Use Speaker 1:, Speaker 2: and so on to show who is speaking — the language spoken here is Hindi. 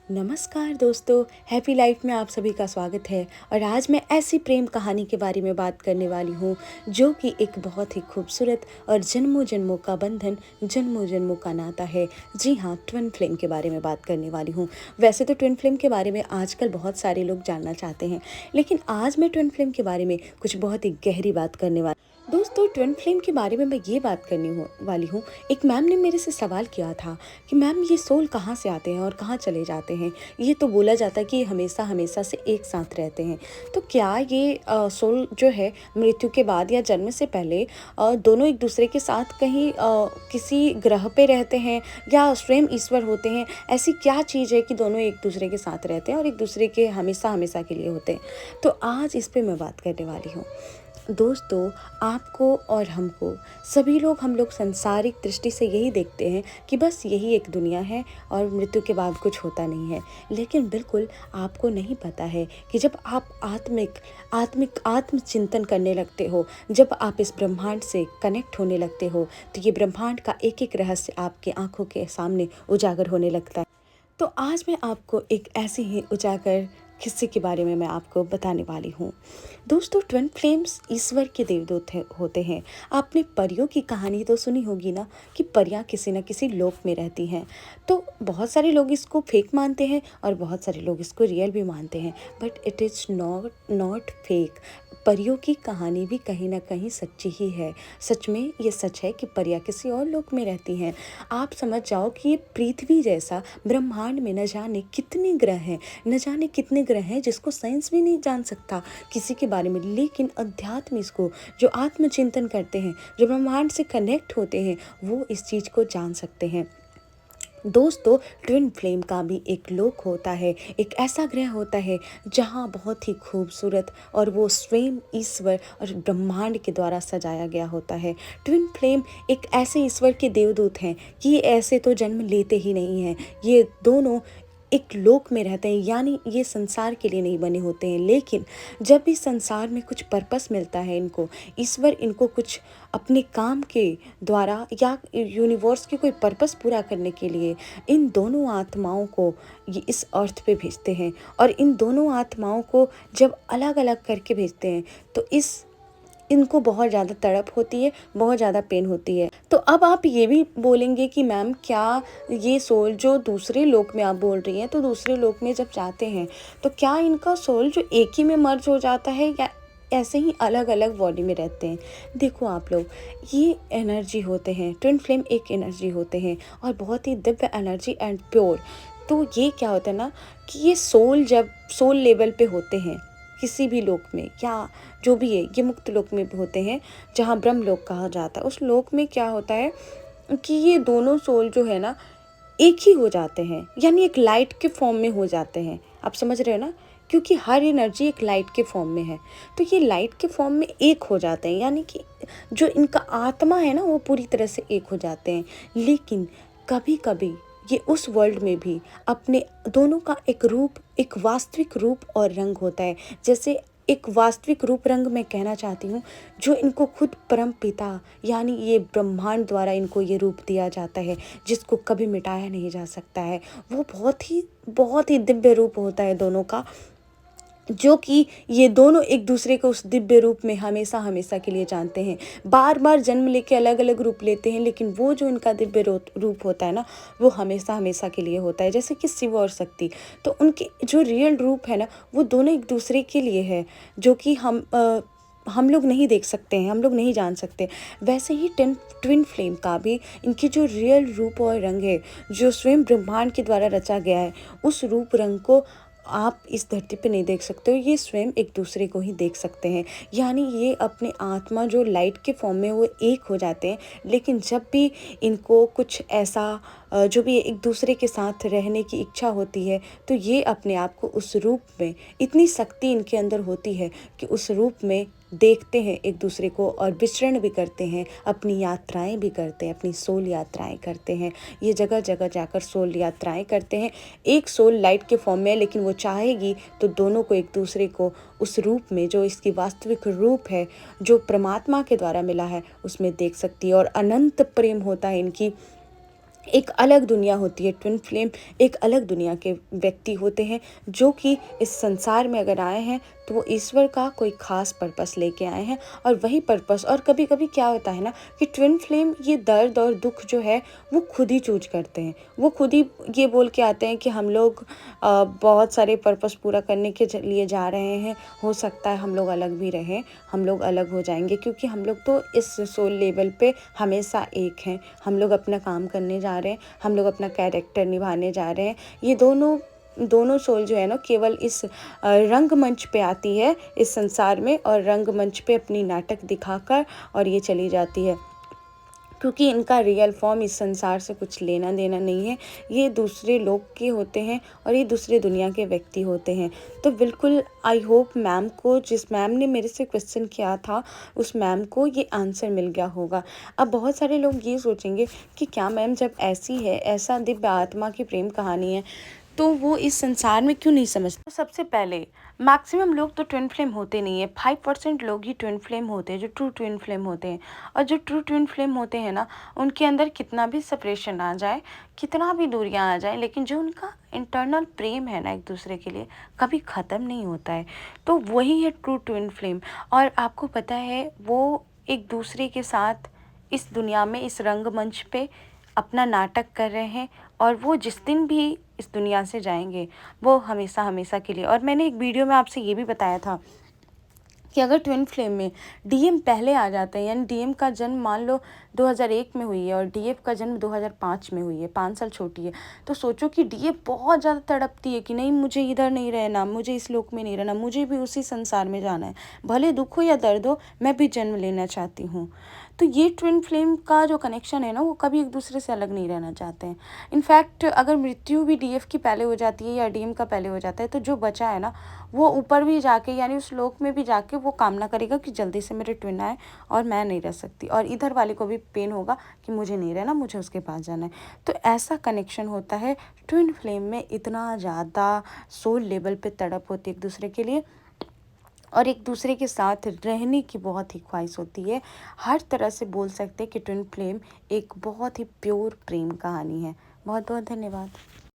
Speaker 1: नमस्कार दोस्तों, हैप्पी लाइफ में आप सभी का स्वागत है। और आज मैं ऐसी प्रेम कहानी के बारे में बात करने वाली हूँ जो कि एक बहुत ही खूबसूरत और जन्मों जन्मों का बंधन, जन्मों जन्मों का नाता है। जी हाँ, ट्विन फ्लेम के बारे में बात करने वाली हूँ। वैसे तो ट्विन फ्लेम के बारे में आजकल बहुत सारे लोग जानना चाहते हैं, लेकिन आज मैं ट्विन फ्लेम के बारे में कुछ बहुत ही गहरी बात करने वाली। दोस्तों, ट्विन फ्लेम के बारे में मैं ये बात वाली हूँ। एक मैम ने मेरे से सवाल किया था कि मैम, ये सोल कहाँ से आते हैं और कहाँ चले जाते हैं? ये तो बोला जाता है कि ये हमेशा हमेशा से एक साथ रहते हैं। तो क्या ये सोल जो है मृत्यु के बाद या जन्म से पहले दोनों एक दूसरे के साथ कहीं किसी ग्रह पे रहते हैं या स्वयं ईश्वर होते हैं? ऐसी क्या चीज़ है कि दोनों एक दूसरे के साथ रहते हैं और एक दूसरे के हमेशा हमेशा के लिए होते हैं? तो आज इस पे मैं बात करने वाली हूँ। दोस्तों, आपको और हमको, सभी लोग, हम लोग सांसारिक दृष्टि से यही देखते हैं कि बस यही एक दुनिया है और मृत्यु के बाद कुछ होता नहीं है। लेकिन बिल्कुल आपको नहीं पता है कि जब आप आत्मचिंतन करने लगते हो, जब आप इस ब्रह्मांड से कनेक्ट होने लगते हो, तो ये ब्रह्मांड का एक एक रहस्य आपकी आंखों के सामने उजागर होने लगता है। तो आज मैं आपको एक ऐसी ही उजागर किस्से के बारे में मैं आपको बताने वाली हूँ। दोस्तों, ट्विन फ्लेम्स ईश्वर के देवदूत होते हैं। आपने परियों की कहानी तो सुनी होगी ना, कि परियां किसी न किसी लोक में रहती हैं। तो बहुत सारे लोग इसको फेक मानते हैं और बहुत सारे लोग इसको रियल भी मानते हैं, but it is not fake. परियों की कहानी भी कहीं ना कहीं सच्ची ही है। सच में ये सच है कि परियां किसी और लोक में रहती हैं। आप समझ जाओ कि ये पृथ्वी जैसा ब्रह्मांड में न जाने कितने ग्रह हैं, न जाने कितने ग्रह हैं जिसको साइंस भी नहीं जान सकता किसी के बारे में। लेकिन अध्यात्म इसको, जो आत्मचिंतन करते हैं, जो ब्रह्मांड से कनेक्ट होते हैं, वो इस चीज़ को जान सकते हैं। दोस्तों, ट्विन फ्लेम का भी एक लोक होता है, एक ऐसा ग्रह होता है जहाँ बहुत ही खूबसूरत और वो स्वयं ईश्वर और ब्रह्मांड के द्वारा सजाया गया होता है। ट्विन फ्लेम एक ऐसे ईश्वर के देवदूत हैं कि ये ऐसे तो जन्म लेते ही नहीं हैं। ये दोनों एक लोक में रहते हैं, यानी ये संसार के लिए नहीं बने होते हैं। लेकिन जब भी संसार में कुछ पर्पस मिलता है इनको, ईश्वर इनको कुछ अपने काम के द्वारा या यूनिवर्स के कोई पर्पस पूरा करने के लिए इन दोनों आत्माओं को ये इस अर्थ पे भेजते हैं। और इन दोनों आत्माओं को जब अलग अलग करके भेजते हैं तो इनको बहुत ज़्यादा तड़प होती है, बहुत ज़्यादा पेन होती है। तो अब आप ये भी बोलेंगे कि मैम, क्या ये सोल जो दूसरे लोक में आप बोल रही हैं, तो दूसरे लोक में जब जाते हैं तो क्या इनका सोल जो एक ही में मर्ज हो जाता है या ऐसे ही अलग अलग बॉडी में रहते हैं? देखो आप लोग, ये एनर्जी होते हैं, ट्विन फ्लेम एक एनर्जी होते हैं और बहुत ही दिव्य एनर्जी एंड प्योर। तो ये क्या होता है ना, कि ये सोल जब सोल लेवल पे होते हैं किसी भी लोक में, या जो भी है, ये मुक्त लोक में होते हैं जहाँ ब्रह्म लोक कहा जाता है। उस लोक में क्या होता है कि ये दोनों सोल जो है ना, एक ही हो जाते हैं, यानी एक लाइट के फॉर्म में हो जाते हैं। आप समझ रहे हो ना, क्योंकि हर एनर्जी एक लाइट के फॉर्म में है। तो ये लाइट के फॉर्म में एक हो जाते हैं, यानी कि जो इनका आत्मा है ना, वो पूरी तरह से एक हो जाते हैं। लेकिन कभी कभी ये उस वर्ल्ड में भी अपने दोनों का एक रूप, एक वास्तविक रूप और रंग होता है। जैसे एक वास्तविक रूप रंग मैं कहना चाहती हूँ, जो इनको खुद परम पिता यानी ये ब्रह्मांड द्वारा इनको ये रूप दिया जाता है, जिसको कभी मिटाया नहीं जा सकता है। वो बहुत ही दिव्य रूप होता है दोनों का, जो कि ये दोनों एक दूसरे को उस दिव्य रूप में हमेशा हमेशा के लिए जानते हैं। बार बार जन्म लेके अलग अलग रूप लेते हैं, लेकिन वो जो इनका दिव्य रूप होता है ना, वो हमेशा हमेशा के लिए होता है। जैसे कि शिव और शक्ति, तो उनके जो रियल रूप है ना, वो दोनों एक दूसरे के लिए है, जो कि हम लोग नहीं देख सकते हैं, हम लोग नहीं जान सकते। वैसे ही ट्विन फ्लेम का भी इनकी जो रियल रूप और रंग है, जो स्वयं ब्रह्मांड के द्वारा रचा गया है, उस रूप रंग को आप इस धरती पे नहीं देख सकते हो। ये स्वयं एक दूसरे को ही देख सकते हैं, यानी ये अपने आत्मा जो लाइट के फॉर्म में वो एक हो जाते हैं। लेकिन जब भी इनको कुछ ऐसा जो भी एक दूसरे के साथ रहने की इच्छा होती है, तो ये अपने आप को उस रूप में, इतनी शक्ति इनके अंदर होती है कि उस रूप में देखते हैं एक दूसरे को और विचरण भी करते हैं, अपनी यात्राएं भी करते हैं, अपनी सोल यात्राएं करते हैं। ये जगह जगह जाकर सोल यात्राएं करते हैं। एक सोल लाइट के फॉर्म में, लेकिन वो चाहेगी तो दोनों को एक दूसरे को उस रूप में, जो इसकी वास्तविक रूप है, जो परमात्मा के द्वारा मिला है, उसमें देख सकती है। और अनंत प्रेम होता है इनकी एक अलग दुनिया होती है। ट्विन फ्लेम एक अलग दुनिया के व्यक्ति होते हैं जो कि इस संसार में अगर आए हैं तो वो ईश्वर का कोई ख़ास पर्पस लेके आए हैं, और वही पर्पस। और कभी-कभी क्या होता है ना कि ट्विन फ्लेम ये दर्द और दुःख जो है वो खुद ही चूज़ करते हैं। वो खुद ही ये बोल के आते हैं कि हम लोग बहुत सारे पर्पस पूरा करने के लिए जा रहे हैं। हो सकता है हम लोग अलग भी रहें, हम लोग अलग हो जाएँगे, क्योंकि हम लोग तो इस सोल लेवल पे हमेशा एक हैं। हम लोग अपना काम करने जा रहे हैं, हम लोग अपना कैरेक्टर निभाने जा रहे हैं। ये दोनों दोनों सोल जो है ना केवल इस रंगमंच पे आती है इस संसार में, और रंगमंच पे अपनी नाटक दिखाकर और ये चली जाती है, क्योंकि इनका रियल फॉर्म इस संसार से कुछ लेना देना नहीं है। ये दूसरे लोग के होते हैं और ये दूसरे दुनिया के व्यक्ति होते हैं। तो बिल्कुल आई होप मैम को, जिस मैम ने मेरे से क्वेश्चन किया था, उस मैम को ये आंसर मिल गया होगा। अब बहुत सारे लोग ये सोचेंगे कि क्या मैम जब ऐसी है, ऐसा दिव्य आत्मा की प्रेम कहानी है, तो वो इस संसार में क्यों नहीं समझते। तो सबसे पहले मैक्सिमम लोग तो ट्विन फ्लेम होते नहीं है। 5% लोग ही ट्विन फ्लेम होते हैं जो ट्रू ट्विन फ्लेम होते हैं। और जो ट्रू ट्विन फ्लेम होते हैं ना, उनके अंदर कितना भी सेपरेशन आ जाए, कितना भी दूरियां आ जाए, लेकिन जो उनका इंटरनल प्रेम है ना एक दूसरे के लिए, कभी ख़त्म नहीं होता है। तो वही है ट्रू ट्विन फ्लेम। और आपको पता है वो एक दूसरे के साथ इस दुनिया में, इस रंगमंच पे अपना नाटक कर रहे हैं, और वो जिस दिन भी इस दुनिया से जाएंगे वो हमेशा हमेशा के लिए। और मैंने एक वीडियो में आपसे ये भी बताया था कि अगर ट्विन फ्लेम में डीएम पहले आ जाते हैं, यानी डीएम का जन्म मान लो 2001 में हुई है और डीएफ का जन्म 2005 में हुई है, 5 साल छोटी है, तो सोचो कि डीएफ बहुत ज़्यादा तड़पती है कि नहीं मुझे इधर नहीं रहना, मुझे इस लोक में नहीं रहना, मुझे भी उसी संसार में जाना है, भले दुख हो या दर्द हो, मैं भी जन्म लेना चाहती हूँ। तो ये ट्विन फ्लेम का जो कनेक्शन है ना, वो कभी एक दूसरे से अलग नहीं रहना चाहते हैं। इनफैक्ट अगर मृत्यु भी डीएफ की पहले हो जाती है या डीएम का पहले हो जाता है, तो जो बचा है ना, वो ऊपर भी जाके, यानी उस लोक में भी जाके वो कामना करेगा कि जल्दी से मेरे ट्विन आए और मैं नहीं रह सकती, और इधर वाले को भी पेन होगा कि मुझे नहीं रहना, मुझे उसके पास जाना है। तो ऐसा कनेक्शन होता है ट्विन फ्लेम में। इतना ज़्यादा सोल लेवल पे तड़प होती है एक दूसरे के लिए, और एक दूसरे के साथ रहने की बहुत ही ख्वाहिश होती है। हर तरह से बोल सकते हैं कि ट्विन फ्लेम एक बहुत ही प्योर प्रेम कहानी है। बहुत बहुत धन्यवाद।